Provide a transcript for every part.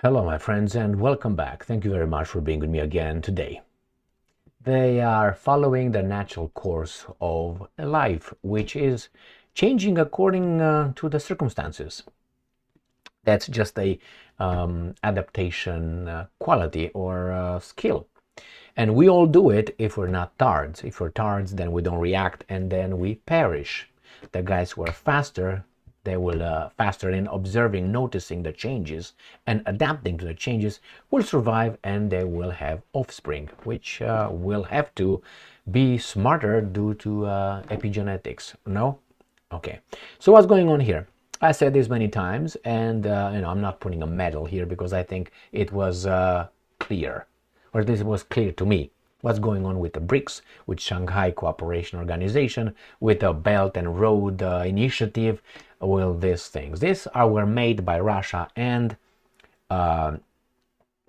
Hello, my friends, and welcome back. Thank you very much for being with me again today. They are following the natural course of life, which is changing according to the circumstances. That's just a adaptation quality or skill. And we all do it if we're not tards. If we're tards, then we don't react and then we perish. The guys who are faster, they will faster in observing, noticing the changes and adapting to the changes, will survive and they will have offspring, which will have to be smarter due to epigenetics. No? Okay. So what's going on here? I said this many times, and I'm not putting a medal here because I think it was clear, or this was clear to me. What's going on with the BRICS, with Shanghai Cooperation Organization, with the Belt and Road Initiative? Well, these things. Were made by Russia and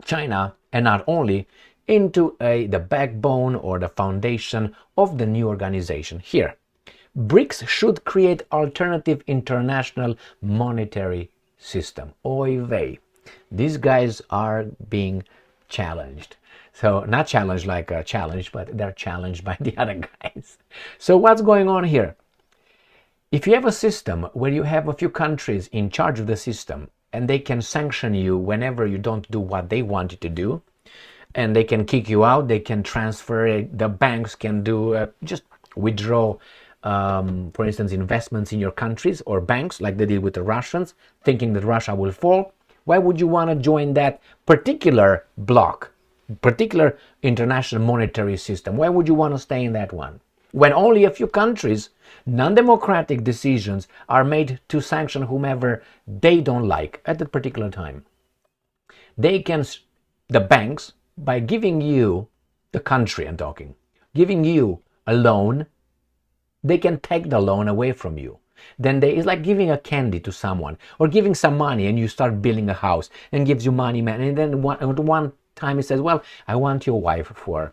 China, and not only, into the backbone or the foundation of the new organization. Here, BRICS should create alternative international monetary system. Oy vey. These guys are being challenged. So not challenged like a challenge, but they're challenged by the other guys. So what's going on here? If you have a system where you have a few countries in charge of the system and they can sanction you whenever you don't do what they want you to do, and they can kick you out, they can transfer it, the banks can do just withdraw, for instance, investments in your countries or banks like they did with the Russians, thinking that Russia will fall. Why would you want to join that particular bloc, particular international monetary system? Why would you want to stay in that one? When only a few countries, non-democratic decisions are made to sanction whomever they don't like at that particular time. They can, the banks, by giving you, the country I'm talking, giving you a loan, they can take the loan away from you. Then it's like giving a candy to someone or giving some money and you start building a house and gives you money, man. And then one time he says, well, I want your wife for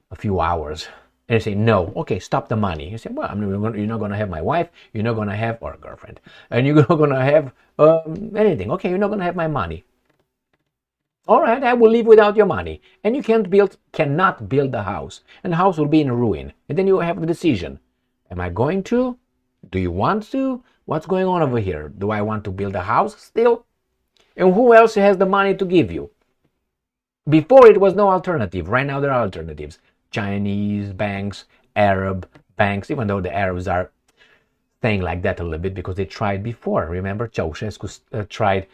a few hours. And you say, no, okay, stop the money. You say, well, you're not going to have my wife, you're not going to have, or a girlfriend, and you're not going to have anything. Okay, you're not going to have my money. All right, I will live without your money. And you cannot build the house. And the house will be in ruin. And then you have the decision. Am I going to? Do you want to? What's going on over here? Do I want to build a house still? And who else has the money to give you? Before it was no alternative. Right now there are alternatives. Chinese banks, Arab banks, even though the Arabs are saying like that a little bit because they tried before. Remember, Ceausescu tried,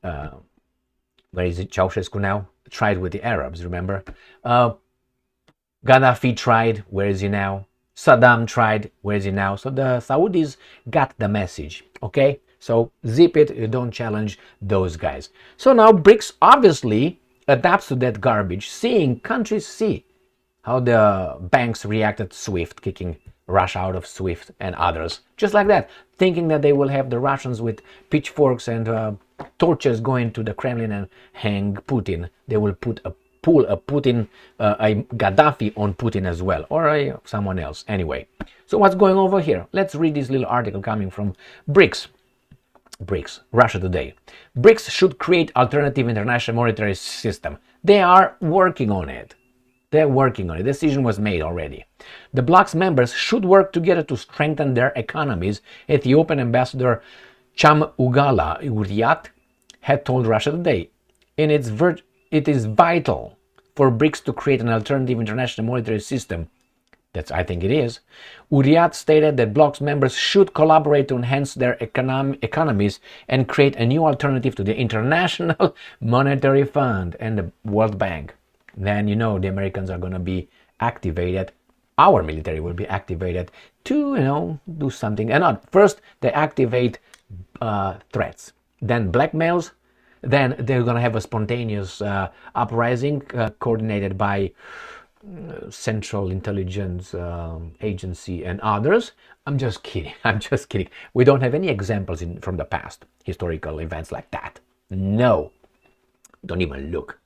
where is it, Ceausescu now? Tried with the Arabs, remember? Gaddafi tried, where is he now? Saddam tried, where is he now? So the Saudis got the message, okay? So zip it, you don't challenge those guys. So now BRICS obviously adapts to that garbage, seeing countries see how the banks reacted to SWIFT, kicking Russia out of SWIFT and others, just like that, thinking that they will have the Russians with pitchforks and torches going to the Kremlin and hang Putin. They will pull a Gaddafi on Putin as well, or someone else. Anyway, so what's going over here? Let's read this little article coming from BRICS. BRICS, Russia Today. BRICS should create alternative international monetary system. They are working on it. They're working on it. The decision was made already. The bloc's members should work together to strengthen their economies. Ethiopian ambassador Cham Ugala Uriat had told Russia Today. It is vital for BRICS to create an alternative international monetary system. I think it is. Uriat stated that bloc's members should collaborate to enhance their economies and create a new alternative to the International Monetary Fund and the World Bank. Then the Americans are going to be activated. Our military will be activated to do something. And not first they activate threats, then blackmails, then they're going to have a spontaneous uprising coordinated by Central Intelligence Agency and others. I'm just kidding. We don't have any examples from the past, historical events like that. No. Don't even look.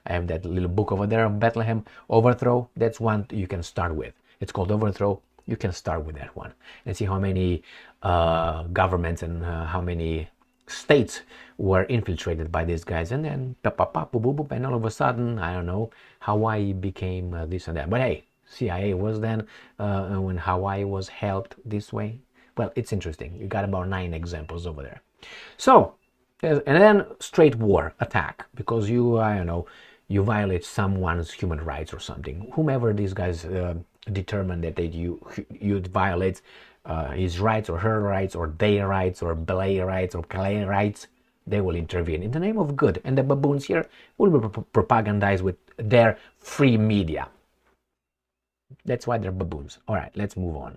I have that little book over there of Bethlehem Overthrow. That's one you can start with. It's called Overthrow. You can start with that one and see how many governments and how many states were infiltrated by these guys, and then and all of a sudden, I don't know, Hawaii became this and that. But hey, CIA was then when Hawaii was helped this way. Well, it's interesting. You got about 9 examples over there. So, and then straight war attack because you, I don't know, you violate someone's human rights or something. Whomever these guys determine that you violate his rights or her rights or their rights or Belay rights or Calais rights, they will intervene in the name of good. And the baboons here will be propagandized with their free media. That's why they're baboons. All right, let's move on.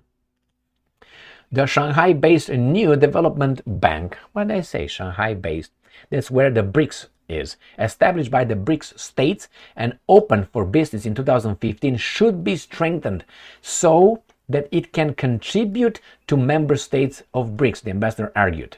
The Shanghai-based New Development Bank, what did I say, Shanghai-based? That's where the BRICS is, established by the BRICS states and opened for business in 2015, should be strengthened so that it can contribute to member states of BRICS, the ambassador argued.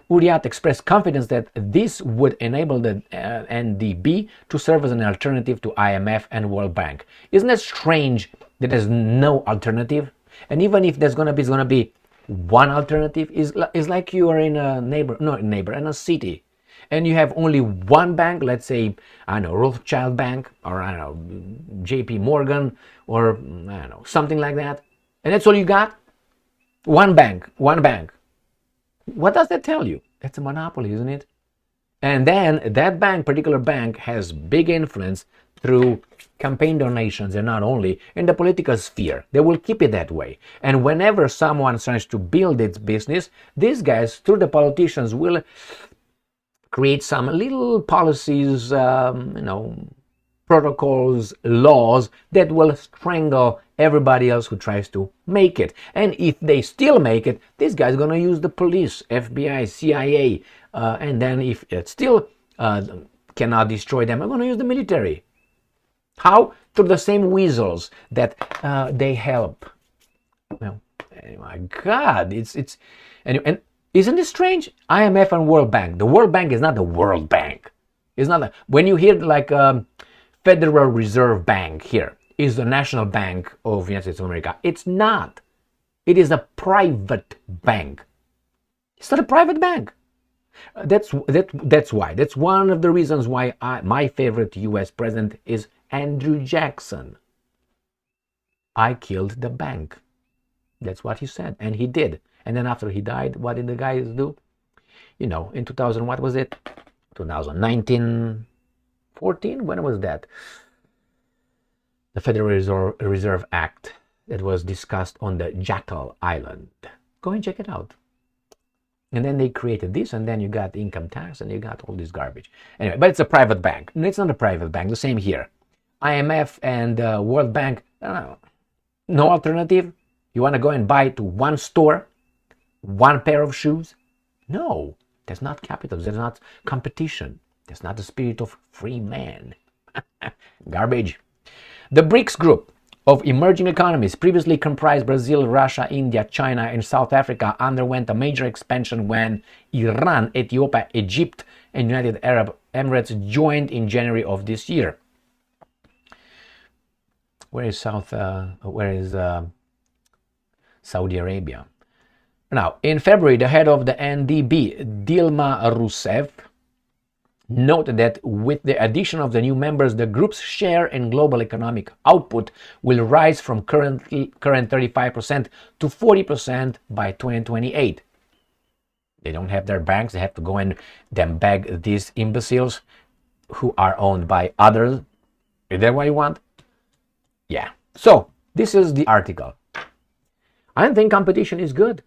Uriat expressed confidence that this would enable the NDB to serve as an alternative to IMF and World Bank. Isn't it strange that there's no alternative? And even if there's going to be one alternative, is like you are in a city, and you have only one bank, let's say, I don't know, Rothschild Bank, or I don't know, JP Morgan, or I don't know, something like that, and that's all you got? One bank. What does that tell you? It's a monopoly, isn't it? And then that particular bank, has big influence through campaign donations and not only in the political sphere. They will keep it that way. And whenever someone tries to build its business, these guys, through the politicians, will create some little policies, protocols, laws that will strangle everybody else who tries to make it. And if they still make it, this guy's going to use the police, FBI, CIA, and then if it still cannot destroy them, I'm going to use the military. How? Through the same weasels that they help. Well, oh my God, it's and isn't it strange? IMF and World Bank. The World Bank is not the World Bank. It's not when you hear like Federal Reserve Bank here is the National Bank of the United States of America. It's not. It is a private bank. It's not a private bank. That's why. That's one of the reasons why my favorite U.S. president is Andrew Jackson. I killed the bank. That's what he said, and he did. And then after he died, what did the guys do? In 2000, what was it? 2019, 14? When was that? The Federal Reserve Act that was discussed on the Jackal Island. Go and check it out. And then they created this, and then you got income tax, and you got all this garbage. Anyway, but it's a private bank. No, it's not a private bank. The same here. IMF and World Bank, no alternative. You want to go and buy to one store, one pair of shoes? No, that's not capitalism. That's not competition. That's not the spirit of free man. Garbage. The BRICS group of emerging economies, previously comprised Brazil, Russia, India, China, and South Africa, underwent a major expansion when Iran, Ethiopia, Egypt, and United Arab Emirates joined in January of this year. Where is Saudi Arabia? Now, in February, the head of the NDB, Dilma Rousseff, noted that with the addition of the new members, the group's share in global economic output will rise from current 35% to 40% by 2028. They don't have their banks. They have to go and then beg these imbeciles who are owned by others. Is that what you want? Yeah. So, this is the article. I think competition is good.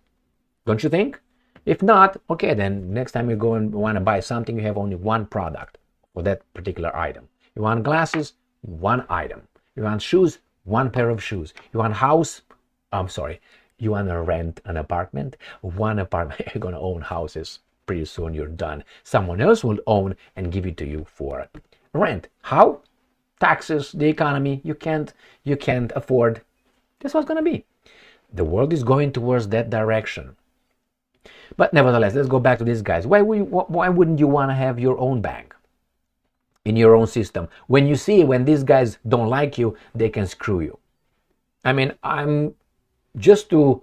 Don't you think? If not, okay, then next time you go and want to buy something, you have only one product for that particular item. You want glasses? One item. You want shoes? One pair of shoes. You want house? You want to rent an apartment? One apartment. You're going to own houses. Pretty soon you're done. Someone else will own and give it to you for rent. How? Taxes, the economy, you can't afford. That's what's going to be. The world is going towards that direction. But nevertheless, let's go back to these guys. Why wouldn't you want to have your own bank in your own system? When you see when these guys don't like you, they can screw you. I mean, I'm just to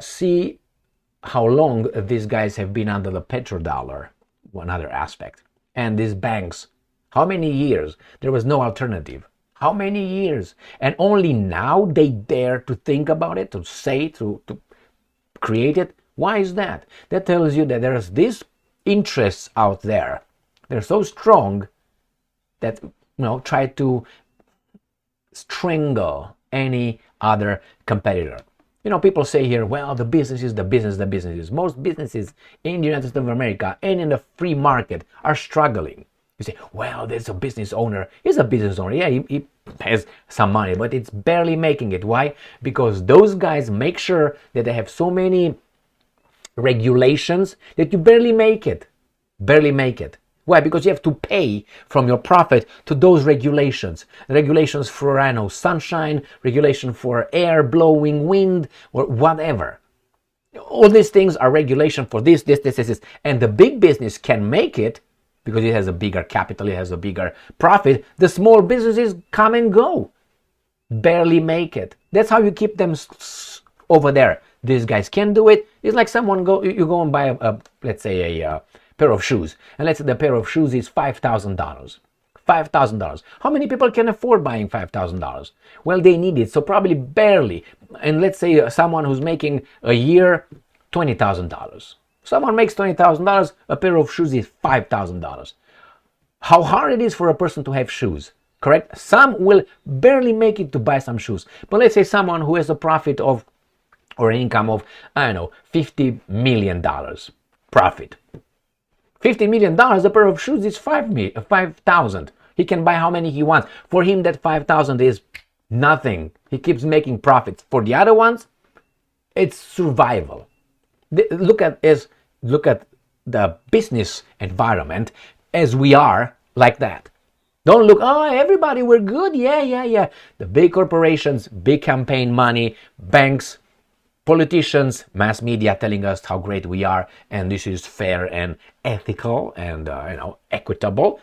see how long these guys have been under the petrodollar, one other aspect. And these banks, how many years? There was no alternative. How many years? And only now they dare to think about it, to say, to create it. Why is that? That tells you that there's these interests out there. They're so strong that try to strangle any other competitor. People say here, well, the business is the business, the business is. Most businesses in the United States of America and in the free market are struggling. You say, well, there's a business owner. He's a business owner. Yeah, he has some money, but it's barely making it. Why? Because those guys make sure that they have so many regulations that you barely make it. Barely make it. Why? Because you have to pay from your profit to those regulations. Regulations for, sunshine, regulation for air blowing, wind, or whatever. All these things are regulation for this. And the big business can make it because it has a bigger capital, it has a bigger profit. The small businesses come and go. Barely make it. That's how you keep them over there. These guys can do it. It's like you go and buy let's say a pair of shoes, and let's say the pair of shoes is $5,000. $5,000. How many people can afford buying $5,000? Well, they need it, so probably barely. And let's say someone who's making a year $20,000. Someone makes $20,000, a pair of shoes is $5,000. How hard it is for a person to have shoes, correct? Some will barely make it to buy some shoes. But let's say someone who has a profit of, or an income of, $50 million profit. $50 million, a pair of shoes is $5,000. He can buy how many he wants. For him, that $5,000 is nothing. He keeps making profits. For the other ones, it's survival. Look at the business environment as we are like that. Don't look, everybody, we're good. Yeah. The big corporations, big campaign money, banks, politicians, mass media telling us how great we are and this is fair and ethical and equitable.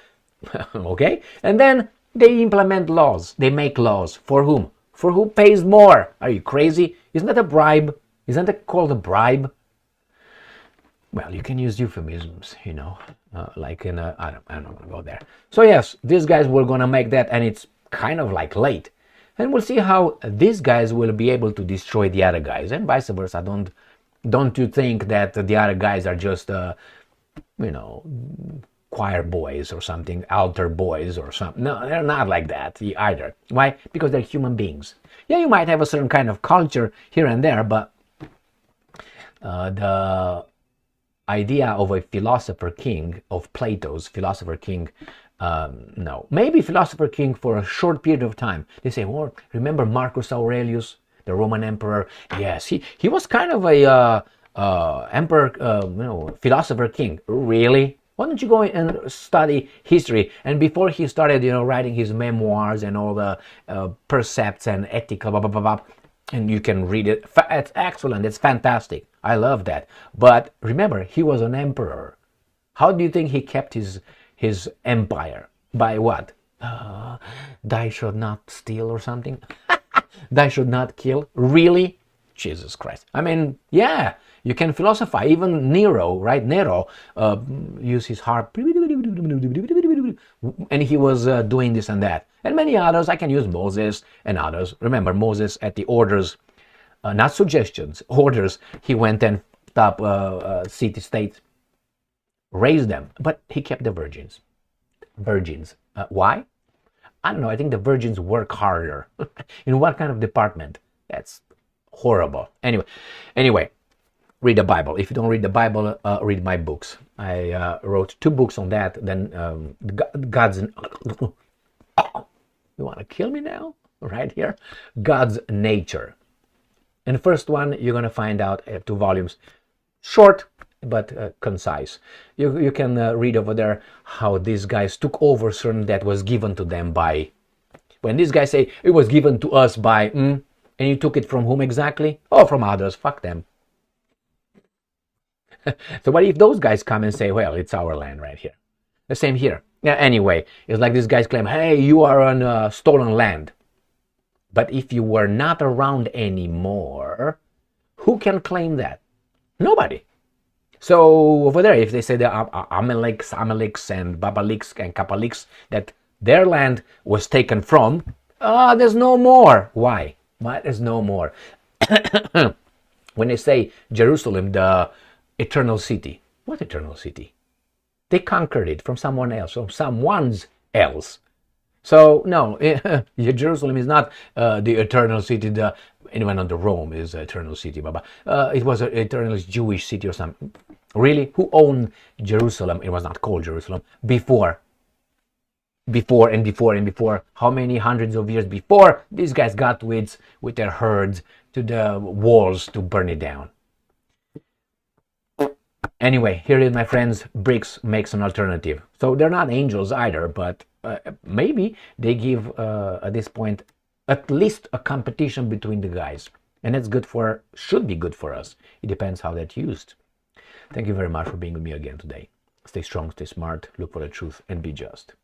Okay? And then they implement laws. They make laws. For whom? For who pays more? Are you crazy? Isn't that a bribe? Isn't that called a bribe? Well, you can use euphemisms, like in a, I don't want to go there. So yes, these guys were going to make that, and it's kind of like late. And we'll see how these guys will be able to destroy the other guys, and vice versa. Don't you think that the other guys are just, choir boys or something, altar boys or something? No, they're not like that either. Why? Because they're human beings. Yeah, you might have a certain kind of culture here and there, but the idea of a philosopher king, of Plato's philosopher king, no. Maybe philosopher king for a short period of time. They say, well, remember Marcus Aurelius, the Roman emperor? Yes, he was kind of a emperor, philosopher king. Really? Why don't you go and study history? And before he started, writing his memoirs and all the precepts and ethical, blah, blah, blah, blah, and you can read it. It's excellent. It's fantastic. I love that. But remember, he was an emperor. How do you think he kept his empire? By what? Thou should not steal or something? Thou should not kill? Really? Jesus Christ. I mean, yeah, you can philosophize. Even Nero, right? Nero used his harp. And he was doing this and that. And many others. I can use Moses and others. Remember, Moses at the orders, not suggestions, orders. He went and top city-states, raised them. But he kept the virgins. Why? I don't know. I think the virgins work harder. In what kind of department? That's horrible. Anyway, read the Bible. If you don't read the Bible, read my books. I wrote 2 books on that. Then God's... You want to kill me now? Right here. God's Nature. And the first one, you're going to find out, 2 volumes. Short, but concise. You can read over there how these guys took over certain that was given to them by... When these guys say, it was given to us by... and you took it from whom exactly? Oh, from others. Fuck them. So what if those guys come and say, well, it's our land right here? The same here. Yeah, anyway, it's like these guys claim, hey, you are on stolen land. But if you were not around anymore, who can claim that? Nobody. So over there, if they say the Amaleks and Babaliks and Kapaliks, that their land was taken from, there's no more. Why? Why there's no more? When they say Jerusalem, the eternal city, what eternal city? They conquered it from someone else, from someone's else. So no, Jerusalem is not the eternal city. Anyone on the Rome is the eternal city. It was an eternal Jewish city or something. Really, who owned Jerusalem? It was not called Jerusalem before. How many hundreds of years before these guys got with their herds to the walls to burn it down? Anyway, here is, my friends, BRICS makes an alternative. So they're not angels either, but maybe they give, at this point, at least a competition between the guys. And that's good should be good for us. It depends how that's used. Thank you very much for being with me again today. Stay strong, stay smart, look for the truth, and be just.